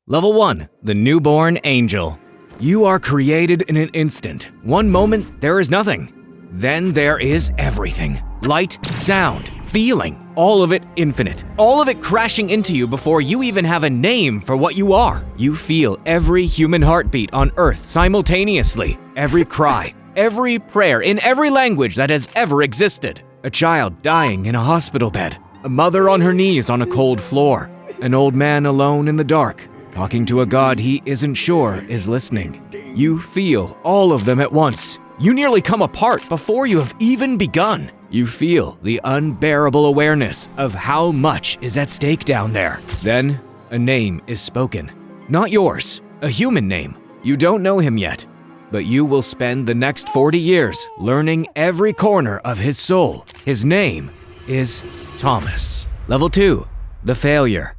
Level 1. The Newborn Angel. You are created in an instant. One moment, there is nothing. Then there is everything. Light, sound, feeling, all of it infinite. All of it crashing into you before you even have a name for what you are. You feel every human heartbeat on Earth simultaneously. Every cry, every prayer in every language that has ever existed. A child dying in a hospital bed. A mother on her knees on a cold floor. An old man alone in the dark, talking to a God he isn't sure is listening. You feel all of them at once. You nearly come apart before you have even begun. You feel the unbearable awareness of how much is at stake down there. Then, a name is spoken. Not yours, a human name. You don't know him yet, but you will spend the next 40 years learning every corner of his soul. His name is Thomas. Level 2. The Failure.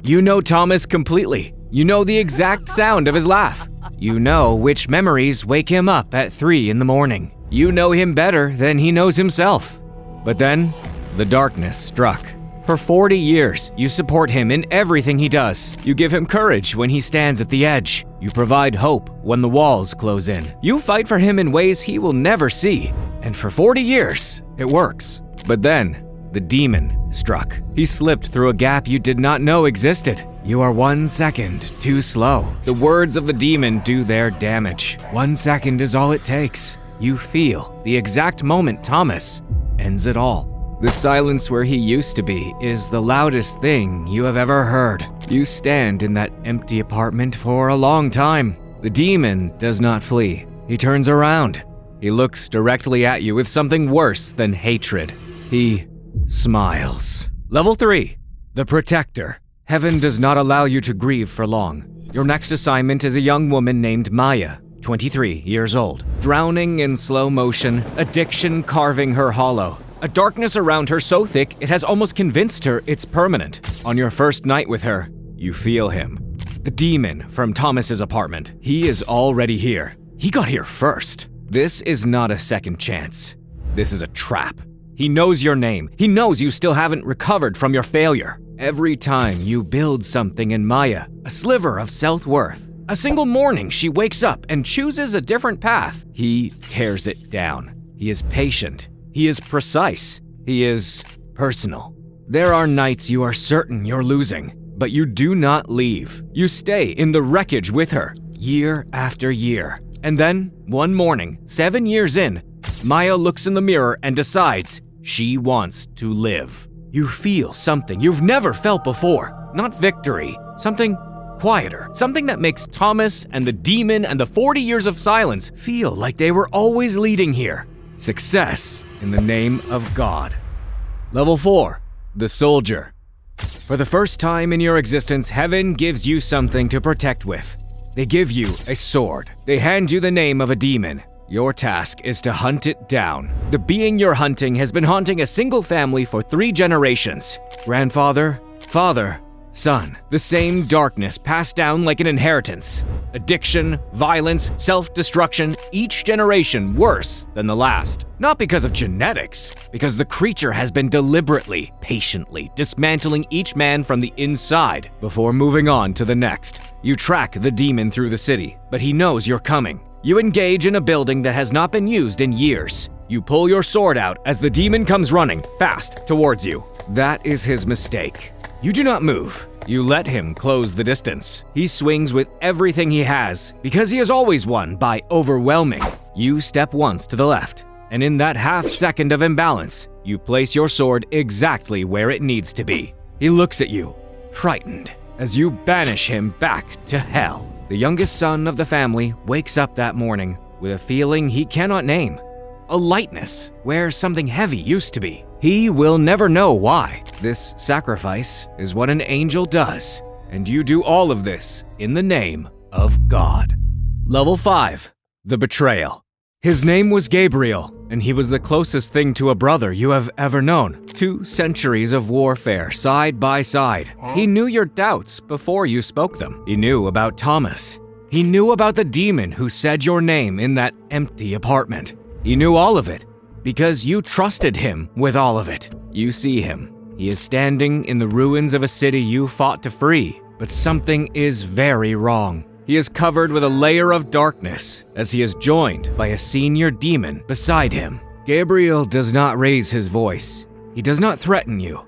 You know Thomas completely. You know the exact sound of his laugh. You know which memories wake him up at 3 in the morning. You know him better than he knows himself. But then, the darkness struck. For 40 years, you support him in everything he does. You give him courage when he stands at the edge. You provide hope when the walls close in. You fight for him in ways he will never see. And for 40 years, it works. But then, the demon struck. He slipped through a gap you did not know existed. You are 1 second too slow. The words of the demon do their damage. 1 second is all it takes. You feel the exact moment Thomas ends it all. The silence where he used to be is the loudest thing you have ever heard. You stand in that empty apartment for a long time. The demon does not flee. He turns around. He looks directly at you with something worse than hatred. He smiles. Level 3. The Protector. Heaven does not allow you to grieve for long. Your next assignment is a young woman named Maya, 23 years old, drowning in slow motion, addiction carving her hollow. A darkness around her so thick it has almost convinced her it's permanent. On your first night with her, you feel him. The demon from Thomas's apartment. He is already here. He got here first. This is not a second chance. This is a trap. He knows your name. He knows you still haven't recovered from your failure. Every time you build something in Maya, a sliver of self-worth, a single morning she wakes up and chooses a different path, he tears it down. He is patient. He is precise. He is personal. There are nights you are certain you're losing, but you do not leave. You stay in the wreckage with her, year after year. And then, one morning, 7 years in, Maya looks in the mirror and decides she wants to live. You feel something you've never felt before. Not victory, something quieter. Something that makes Thomas and the demon and the 40 years of silence feel like they were always leading here. Success in the name of God. Level 4. The Soldier. For the first time in your existence, heaven gives you something to protect with. They give you a sword. They hand you the name of a demon. Your task is to hunt it down. The being you're hunting has been haunting a single family for 3 generations. Grandfather, father, son. The same darkness passed down like an inheritance. Addiction, violence, self-destruction, each generation worse than the last. Not because of genetics, because the creature has been deliberately, patiently dismantling each man from the inside before moving on to the next. You track the demon through the city, but he knows you're coming. You engage in a building that has not been used in years. You pull your sword out as the demon comes running, fast, towards you. That is his mistake. You do not move. You let him close the distance. He swings with everything he has, because he has always won by overwhelming. You step once to the left, and in that half-second of imbalance, you place your sword exactly where it needs to be. He looks at you, frightened, as you banish him back to hell. The youngest son of the family wakes up that morning with a feeling he cannot name. A lightness where something heavy used to be. He will never know why. This sacrifice is what an angel does, and you do all of this in the name of God. Level 5. The Betrayal. His name was Gabriel, and he was the closest thing to a brother you have ever known. 2 centuries of warfare side by side. He knew your doubts before you spoke them. He knew about Thomas. He knew about the demon who said your name in that empty apartment. He knew all of it because you trusted him with all of it. You see him. He is standing in the ruins of a city you fought to free. but something is very wrong. He is covered with a layer of darkness as he is joined by a senior demon beside him. Gabriel does not raise his voice. He does not threaten you.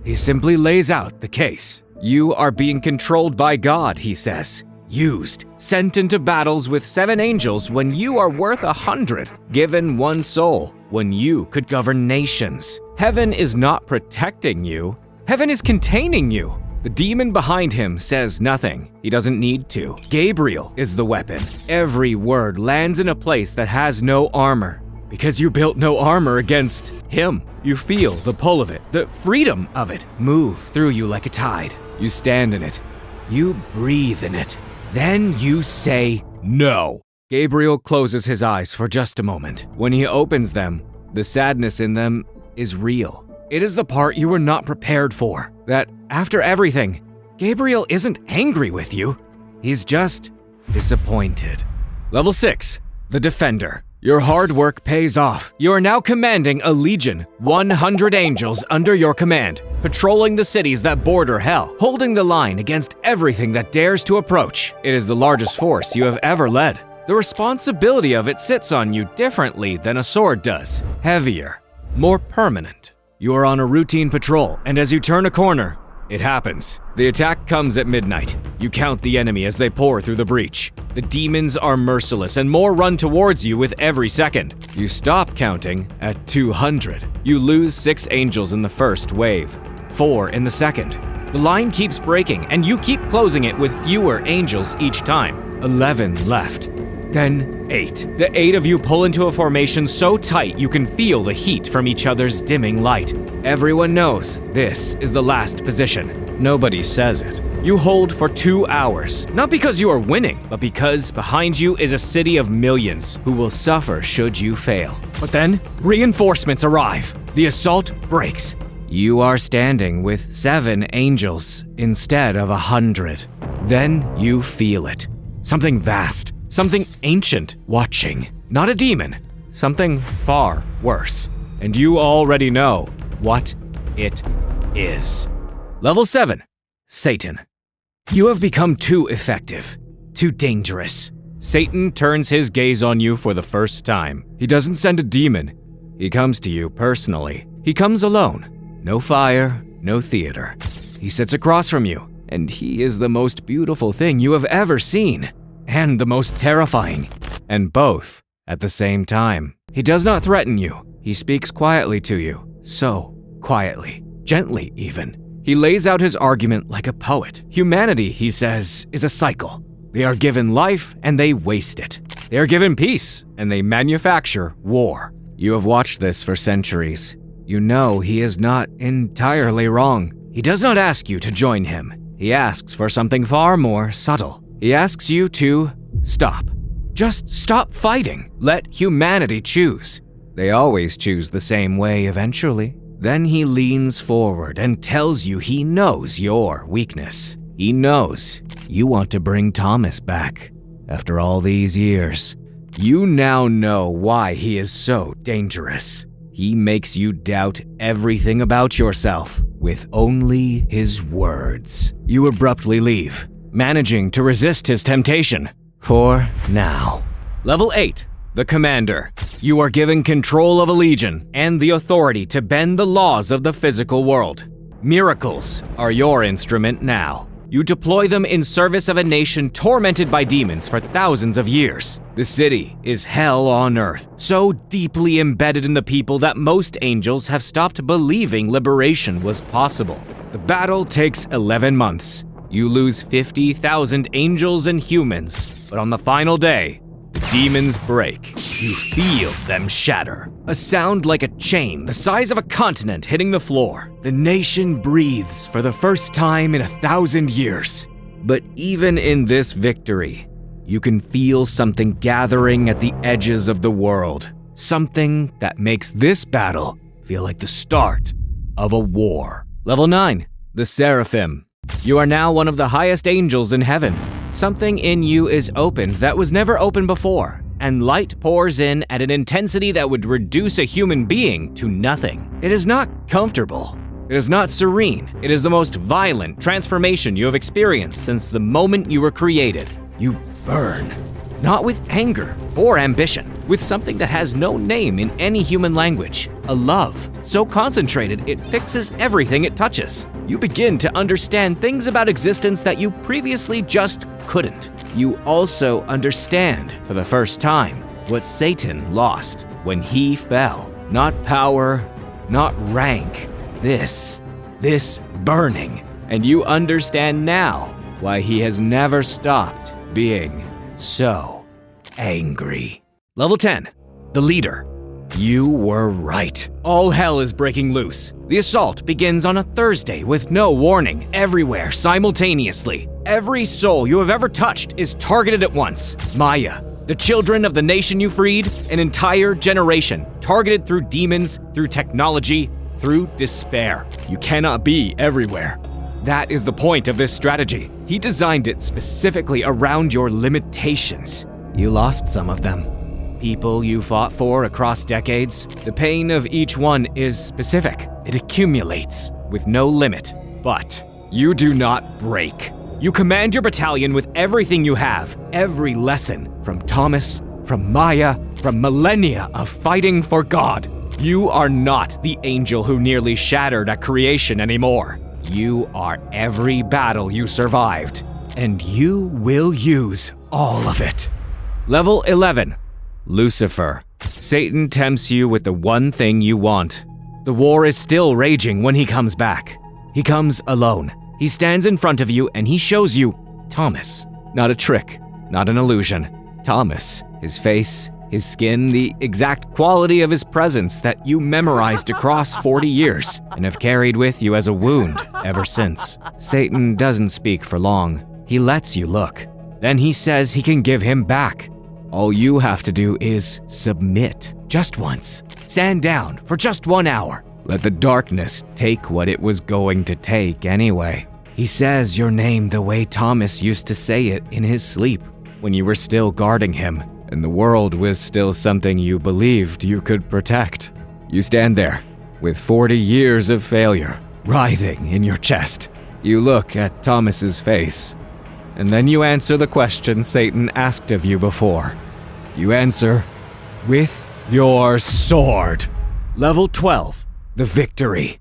He simply lays out the case. You are being controlled by God, he says. Used, sent into battles with 7 angels when you are worth 100, given 1 soul when you could govern nations. Heaven is not protecting you. Heaven is containing you. The demon behind him says nothing. He doesn't need to. Gabriel is the weapon. Every word lands in a place that has no armor. Because you built no armor against him. You feel the pull of it, the freedom of it, move through you like a tide. You stand in it. You breathe in it. Then you say no. Gabriel closes his eyes for just a moment. When he opens them, the sadness in them is real. It is the part you were not prepared for. That after everything, Gabriel isn't angry with you. He's just disappointed. Level 6, the Defender. Your hard work pays off. You are now commanding a legion, 100 angels under your command, patrolling the cities that border hell, holding the line against everything that dares to approach. It is the largest force you have ever led. The responsibility of it sits on you differently than a sword does. Heavier, more permanent. You are on a routine patrol, and as you turn a corner, it happens. The attack comes at midnight. You count the enemy as they pour through the breach. The demons are merciless and more run towards you with every second. You stop counting at 200. You lose 6 angels in the first wave, 4 in the second. The line keeps breaking and you keep closing it with fewer angels each time. 11 left. Then 8. The 8 of you pull into a formation so tight you can feel the heat from each other's dimming light. Everyone knows this is the last position. Nobody says it. You hold for 2 hours, not because you are winning, but because behind you is a city of millions who will suffer should you fail. But then, reinforcements arrive. The assault breaks. You are standing with 7 angels instead of 100. Then you feel it. Something vast. Something ancient watching. Not a demon. Something far worse. And you already know what it is. Level 7. Satan. You have become too effective. Too dangerous. Satan turns his gaze on you for the first time. He doesn't send a demon. He comes to you personally. He comes alone. No fire, no theater. He sits across from you, and he is the most beautiful thing you have ever seen. And the most terrifying, and both at the same time. He does not threaten you. He speaks quietly to you, so quietly, gently even. He lays out his argument like a poet. Humanity, he says, is a cycle. They are given life and they waste it. They are given peace and they manufacture war. You have watched this for centuries. You know he is not entirely wrong. He does not ask you to join him. He asks for something far more subtle. He asks you to stop. Just stop fighting. Let humanity choose. They always choose the same way eventually. Then he leans forward and tells you he knows your weakness. He knows you want to bring Thomas back. After all these years, you now know why he is so dangerous. He makes you doubt everything about yourself with only his words. You abruptly leave, managing to resist his temptation. For now. Level 8, the Commander. You are given control of a legion and the authority to bend the laws of the physical world. Miracles are your instrument now. You deploy them in service of a nation tormented by demons for thousands of years. The city is hell on earth, so deeply embedded in the people that most angels have stopped believing liberation was possible. The battle takes 11 months. You lose 50,000 angels and humans, but on the final day, the demons break. You feel them shatter. A sound like a chain the size of a continent hitting the floor. The nation breathes for the first time in 1,000 years. But even in this victory, you can feel something gathering at the edges of the world. Something that makes this battle feel like the start of a war. Level 9, the Seraphim. You are now one of the highest angels in heaven. Something in you is opened that was never open before, and light pours in at an intensity that would reduce a human being to nothing. It is not comfortable. It is not serene. It is the most violent transformation you have experienced since the moment you were created. You burn. Not with anger or ambition, with something that has no name in any human language. A love so concentrated it fixes everything it touches. You begin to understand things about existence that you previously just couldn't. You also understand, for the first time, what Satan lost when he fell. Not power, not rank. This burning. And you understand now why he has never stopped being so angry. Level 10, the leader. You were right. All hell is breaking loose. The assault begins on a Thursday with no warning, everywhere simultaneously. Every soul you have ever touched is targeted at once. Maya, the children of the nation you freed, an entire generation, targeted through demons, through technology, through despair. You cannot be everywhere. That is the point of this strategy. He designed it specifically around your limitations. You lost some of them. People you fought for across decades. The pain of each one is specific. It accumulates with no limit. But you do not break. You command your battalion with everything you have, every lesson from Thomas, from Maya, from millennia of fighting for God. You are not the angel who nearly shattered at creation anymore. You are every battle you survived, and you will use all of it. Level 11, Lucifer. Satan tempts you with the one thing you want. The war is still raging when he comes back. He comes alone. He stands in front of you and he shows you Thomas. Not a trick, not an illusion. Thomas, his face, his skin, the exact quality of his presence that you memorized across 40 years and have carried with you as a wound ever since. Satan doesn't speak for long. He lets you look. Then he says he can give him back. All you have to do is submit. Just once. Stand down for just 1 hour. Let the darkness take what it was going to take anyway. He says your name the way Thomas used to say it in his sleep when you were still guarding him and the world was still something you believed you could protect. You stand there with 40 years of failure writhing in your chest. You look at Thomas's face, and then you answer the question Satan asked of you before. You answer with your sword. Level 12, the victory.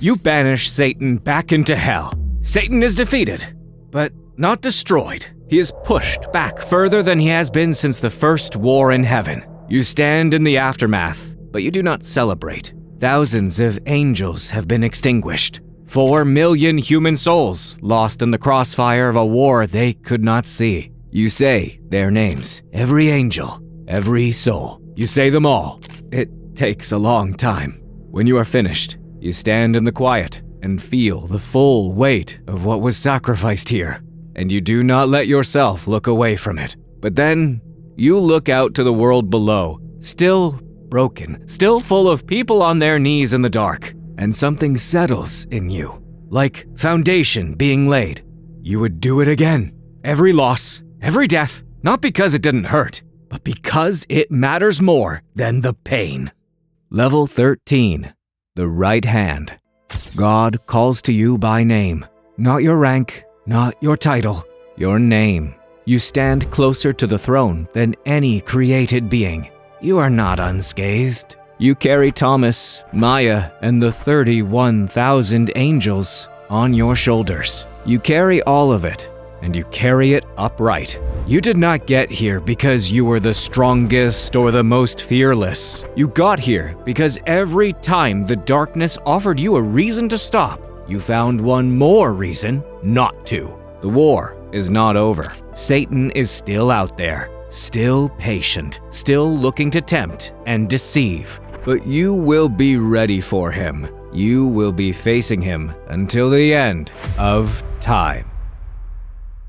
You banish Satan back into hell. Satan is defeated, but not destroyed. He is pushed back further than he has been since the first war in heaven. You stand in the aftermath, but you do not celebrate. Thousands of angels have been extinguished. 4 million human souls lost in the crossfire of a war they could not see. You say their names, every angel, every soul. You say them all. It takes a long time. When you are finished, you stand in the quiet and feel the full weight of what was sacrificed here. And you do not let yourself look away from it. But then, you look out to the world below, still broken, still full of people on their knees in the dark, and something settles in you, like foundation being laid. You would do it again. Every loss, every death, not because it didn't hurt, but because it matters more than the pain. Level 13, the right hand. God calls to you by name, not your rank, not your title, your name. You stand closer to the throne than any created being. You are not unscathed. You carry Thomas, Maya, and the 31,000 angels on your shoulders. You carry all of it, and you carry it upright. You did not get here because you were the strongest or the most fearless. You got here because every time the darkness offered you a reason to stop, you found one more reason not to. The war is not over. Satan is still out there, still patient, still looking to tempt and deceive. But you will be ready for him. You will be facing him until the end of time.